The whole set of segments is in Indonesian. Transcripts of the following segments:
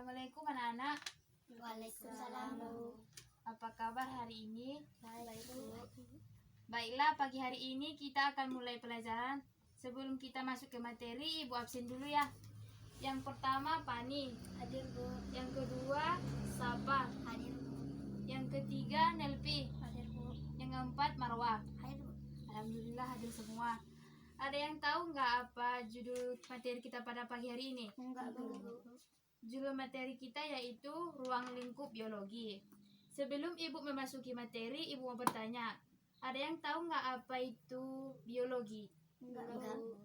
Assalamualaikum anak-anak. Waalaikumsalam, Bu. Apa kabar hari ini? Baik, Bu. Baiklah, pagi hari ini kita akan mulai pelajaran. Sebelum kita masuk ke materi, Ibu absen dulu ya. Yang pertama Pani, Hadir, Bu. yang kedua Sapa, Hadir, Bu. yang ketiga Nelpi, Hadir, Bu. yang keempat Marwah. Hadir, Bu. Alhamdulillah hadir semua. Ada yang tahu nggak apa judul materi kita pada pagi hari ini? Enggak, Bu. Judul materi kita yaitu ruang lingkup biologi. Sebelum Ibu memasuki materi, Ibu mau bertanya, ada yang tahu nggak apa itu biologi? Enggak, Bu.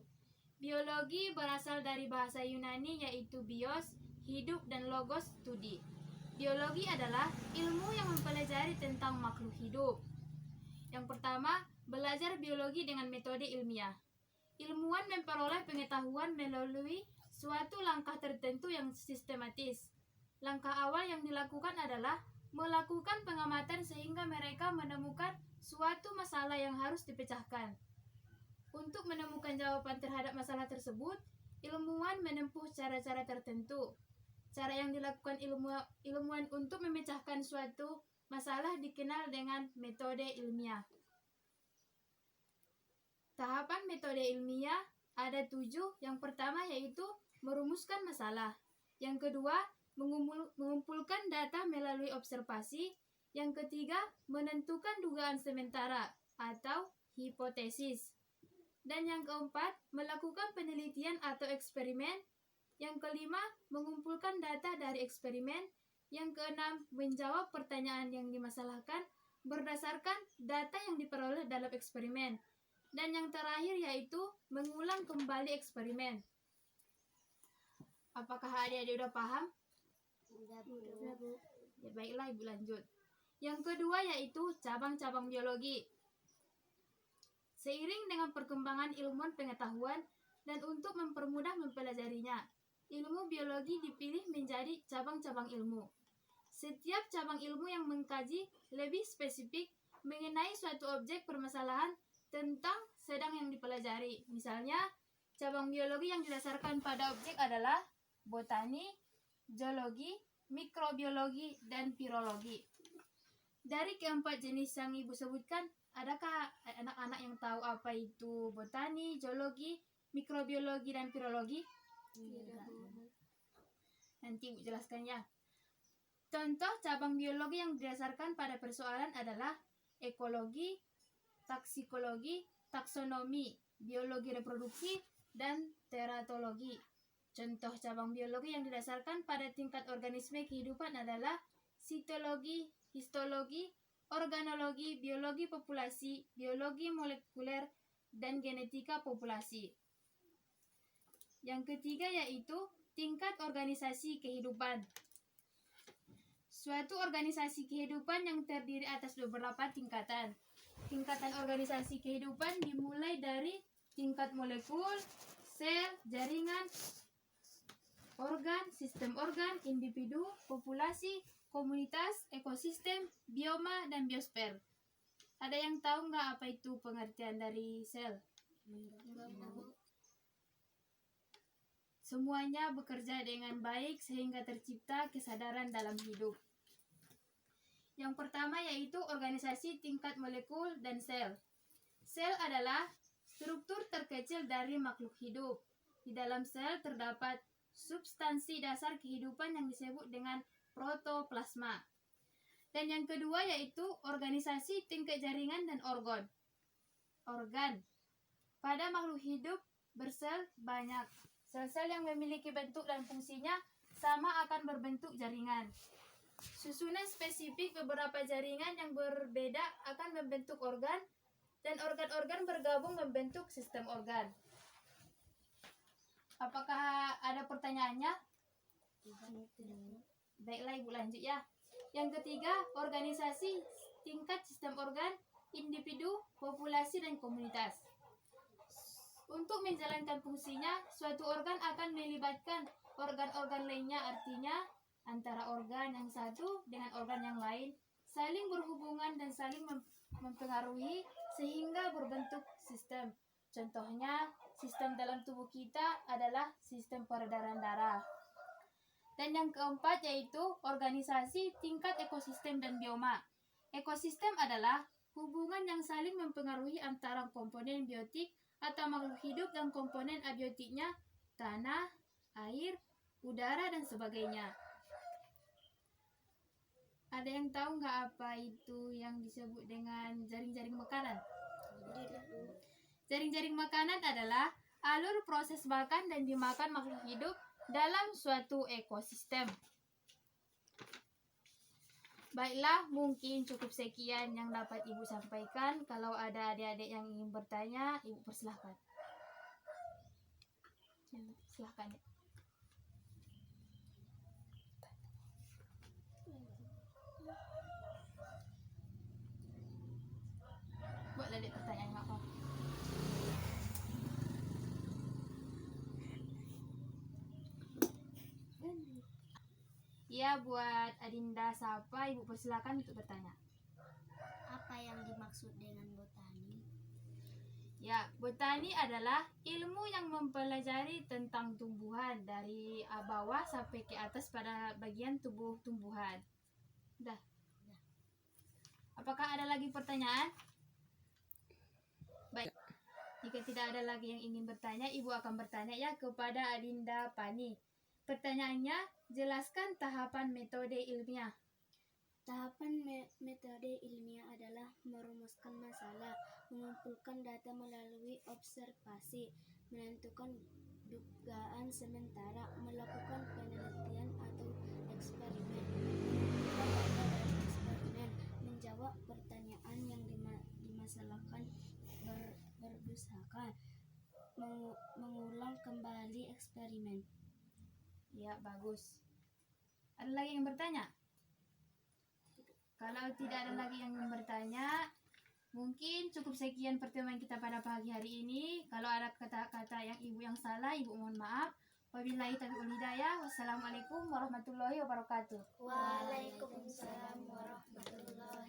Biologi berasal dari bahasa Yunani yaitu bios, hidup, dan logos, studi. Biologi adalah ilmu yang mempelajari tentang makhluk hidup. Yang pertama, belajar biologi dengan metode ilmiah. Ilmuwan memperoleh pengetahuan melalui suatu langkah tertentu yang sistematis. Langkah awal yang dilakukan adalah melakukan pengamatan sehingga mereka menemukan suatu masalah yang harus dipecahkan. Untuk menemukan jawaban terhadap masalah tersebut, ilmuwan menempuh cara-cara tertentu. Cara yang dilakukan ilmuwan untuk memecahkan suatu masalah dikenal dengan metode ilmiah. Tahapan metode ilmiah ada 7. Yang pertama yaitu merumuskan masalah. Yang kedua, mengumpulkan data melalui observasi. Yang ketiga, menentukan dugaan sementara atau hipotesis. Dan yang keempat, melakukan penelitian atau eksperimen. Yang kelima, mengumpulkan data dari eksperimen. Yang keenam, menjawab pertanyaan yang dimasalahkan berdasarkan data yang diperoleh dalam eksperimen. Dan yang terakhir yaitu mengulang kembali eksperimen. Apakah adik-adik udah paham? Sudah, Bu. Ya, baiklah, Ibu lanjut. Yang kedua yaitu cabang-cabang biologi. Seiring dengan perkembangan ilmuwan pengetahuan dan untuk mempermudah mempelajarinya, ilmu biologi dipilih menjadi cabang-cabang ilmu. Setiap cabang ilmu yang mengkaji lebih spesifik mengenai suatu objek permasalahan tentang sedang yang dipelajari. Misalnya, cabang biologi yang didasarkan pada objek adalah botani, zoologi, mikrobiologi, dan virologi. Dari keempat jenis yang Ibu sebutkan, adakah anak-anak yang tahu apa itu botani, zoologi, mikrobiologi, dan virologi? Tidak, Bu. Nanti Ibu jelaskan ya. Contoh cabang biologi yang didasarkan pada persoalan adalah ekologi, toksikologi, taksonomi, biologi reproduksi, dan teratologi. Contoh cabang biologi yang didasarkan pada tingkat organisme kehidupan adalah sitologi, histologi, organologi, biologi populasi, biologi molekuler, dan genetika populasi. Yang ketiga yaitu tingkat organisasi kehidupan. Suatu organisasi kehidupan yang terdiri atas beberapa tingkatan. Tingkatan organisasi kehidupan dimulai dari tingkat molekul, sel, jaringan, organ, sistem organ, individu, populasi, komunitas, ekosistem, bioma, dan biosfer. Ada yang tahu nggak apa itu pengertian dari sel? Enggak, Bu. Semuanya bekerja dengan baik sehingga tercipta kesadaran dalam hidup. Yang pertama yaitu organisasi tingkat molekul dan sel. Sel adalah struktur terkecil dari makhluk hidup. Di dalam sel terdapat substansi dasar kehidupan yang disebut dengan protoplasma. Dan yang kedua yaitu organisasi tingkat jaringan dan organ. Pada makhluk hidup bersel banyak. Sel-sel yang memiliki bentuk dan fungsinya sama akan berbentuk jaringan. Susunan spesifik beberapa jaringan yang berbeda akan membentuk organ, dan organ-organ bergabung membentuk sistem organ. Apakah ada pertanyaannya? Baiklah, Ibu lanjut ya. Yang ketiga, organisasi tingkat sistem organ, individu, populasi, dan komunitas. Untuk menjalankan fungsinya, suatu organ akan melibatkan organ-organ lainnya, artinya antara organ yang satu dengan organ yang lain saling berhubungan dan saling mempengaruhi sehingga berbentuk sistem. Contohnya, sistem dalam tubuh kita adalah sistem peredaran darah. Dan yang keempat yaitu organisasi tingkat ekosistem dan bioma. Ekosistem adalah hubungan yang saling mempengaruhi antara komponen biotik atau makhluk hidup dan komponen abiotiknya, tanah, air, udara, dan sebagainya. Ada yang tahu nggak apa itu yang disebut dengan jaring-jaring makanan? Tidak, Bu. Jaring-jaring makanan adalah alur proses makan dan dimakan makhluk hidup dalam suatu ekosistem. Baiklah, mungkin cukup sekian yang dapat Ibu sampaikan. Kalau ada adik-adik yang ingin bertanya, Ibu persilahkan. Silahkan. Ya. Buat adik pertanyaan, nggak apa-apa. Ya, buat Adinda Sapa, Ibu persilakan untuk bertanya. Apa yang dimaksud dengan botani? Ya, botani adalah ilmu yang mempelajari tentang tumbuhan dari bawah sampai ke atas pada bagian tubuh tumbuhan. Dah. Apakah ada lagi pertanyaan? Baik. Jika tidak ada lagi yang ingin bertanya, Ibu akan bertanya ya kepada Adinda Pani. Pertanyaannya, jelaskan tahapan metode ilmiah. Tahapan metode ilmiah adalah merumuskan masalah, mengumpulkan data melalui observasi, menentukan dugaan sementara, melakukan penelitian atau eksperimen, mengumpulkan data dari eksperimen, menjawab pertanyaan yang dimasalahkan berdasarkan, mengulang kembali eksperimen. Ya, bagus. Ada lagi yang bertanya? Kalau tidak ada lagi yang bertanya, mungkin cukup sekian pertemuan kita pada pagi hari ini. Kalau ada kata-kata yang Ibu yang salah, Ibu mohon maaf. Wabillahi taufiq wal hidayah. Wassalamualaikum warahmatullahi wabarakatuh. Waalaikumsalam warahmatullahi